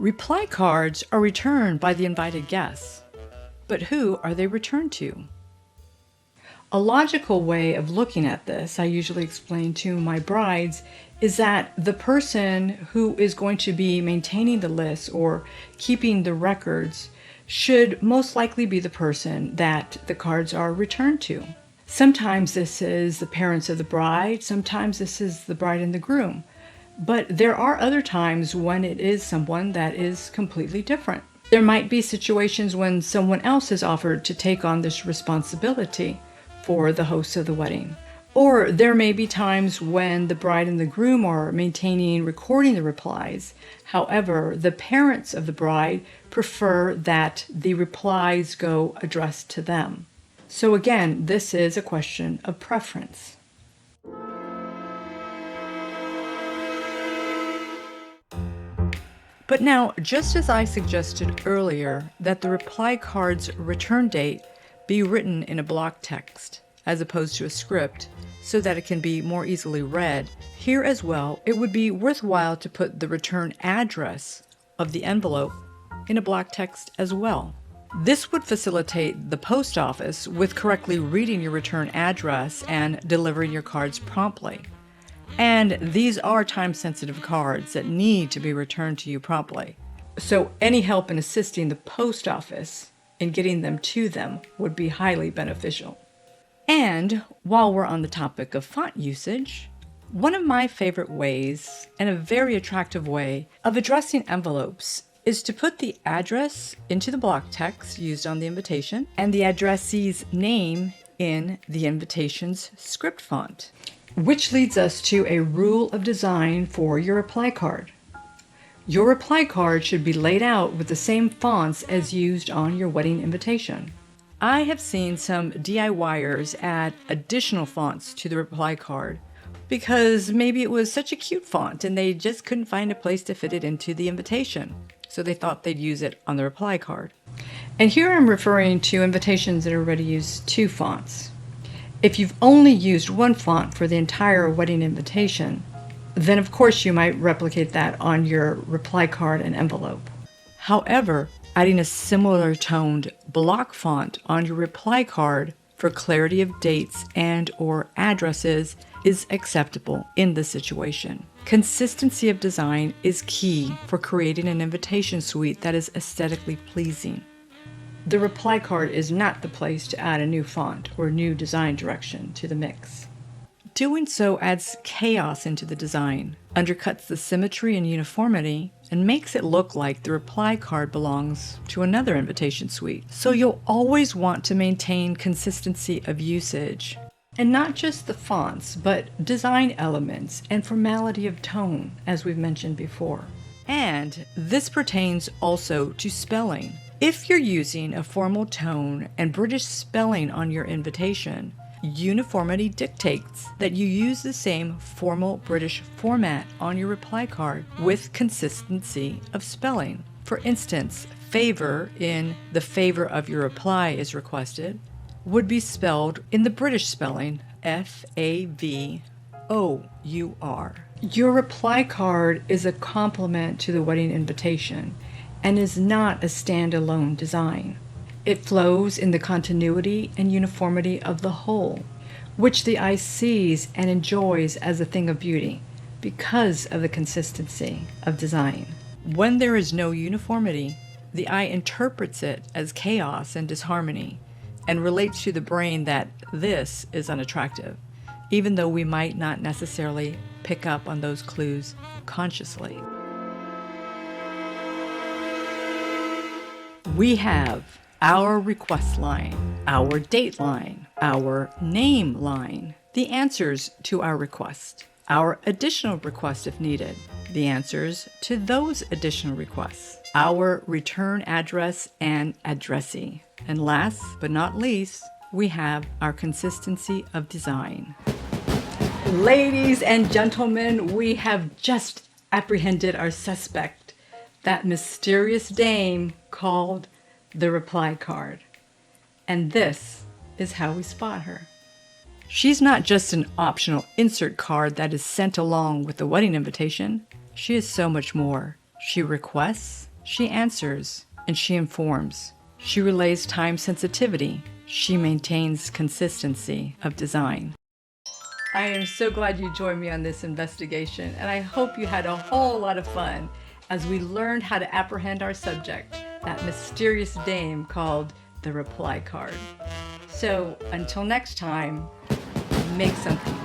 Reply cards are returned by the invited guests, but who are they returned to? A logical way of looking at this, I usually explain to my brides, is that the person who is going to be maintaining the list or keeping the records should most likely be the person that the cards are returned to. Sometimes this is the parents of the bride, sometimes this is the bride and the groom. But there are other times when it is someone that is completely different. There might be situations when someone else is offered to take on this responsibility for the host of the wedding. Or there may be times when the bride and the groom are recording the replies. However, the parents of the bride prefer that the replies go addressed to them. So again, this is a question of preference. But now, just as I suggested earlier that the reply card's return date be written in a block text as opposed to a script so that it can be more easily read, here as well it would be worthwhile to put the return address of the envelope in a block text as well. This would facilitate the post office with correctly reading your return address and delivering your cards promptly. And these are time-sensitive cards that need to be returned to you promptly. So any help in assisting the post office in getting them to them would be highly beneficial. And while we're on the topic of font usage, one of my favorite ways, and a very attractive way, of addressing envelopes is to put the address into the block text used on the invitation and the addressee's name in the invitation's script font. Which leads us to a rule of design for your reply card. Your reply card should be laid out with the same fonts as used on your wedding invitation. I have seen some DIYers add additional fonts to the reply card because maybe it was such a cute font and they just couldn't find a place to fit it into the invitation, so they thought they'd use it on the reply card. And here I'm referring to invitations that already use two fonts. If you've only used one font for the entire wedding invitation, then of course you might replicate that on your reply card and envelope. However, adding a similar toned block font on your reply card for clarity of dates and/or addresses is acceptable in this situation. Consistency of design is key for creating an invitation suite that is aesthetically pleasing. The reply card is not the place to add a new font or new design direction to the mix. Doing so adds chaos into the design, undercuts the symmetry and uniformity, and makes it look like the reply card belongs to another invitation suite. So you'll always want to maintain consistency of usage. And not just the fonts, but design elements and formality of tone, as we've mentioned before. And this pertains also to spelling. If you're using a formal tone and British spelling on your invitation, uniformity dictates that you use the same formal British format on your reply card with consistency of spelling. For instance, favor in the favor of your reply is requested would be spelled in the British spelling FAVOUR. Your reply card is a complement to the wedding invitation and is not a standalone design. It flows in the continuity and uniformity of the whole, which the eye sees and enjoys as a thing of beauty because of the consistency of design. When there is no uniformity, the eye interprets it as chaos and disharmony and relates to the brain that this is unattractive, even though we might not necessarily pick up on those clues consciously. We have our request line, our date line, our name line, the answers to our request, our additional request if needed, the answers to those additional requests, our return address and addressee. And last but not least, we have our consistency of design. Ladies and gentlemen, we have just apprehended our suspect, that mysterious dame called the reply card. And this is how we spot her. She's not just an optional insert card that is sent along with the wedding invitation. She is so much more. She requests, She answers and she informs. She relays time sensitivity. She maintains consistency of design. I am so glad you joined me on this investigation, and I hope you had a whole lot of fun as we learned how to apprehend our subject, that mysterious dame called the reply card. So until next time, make something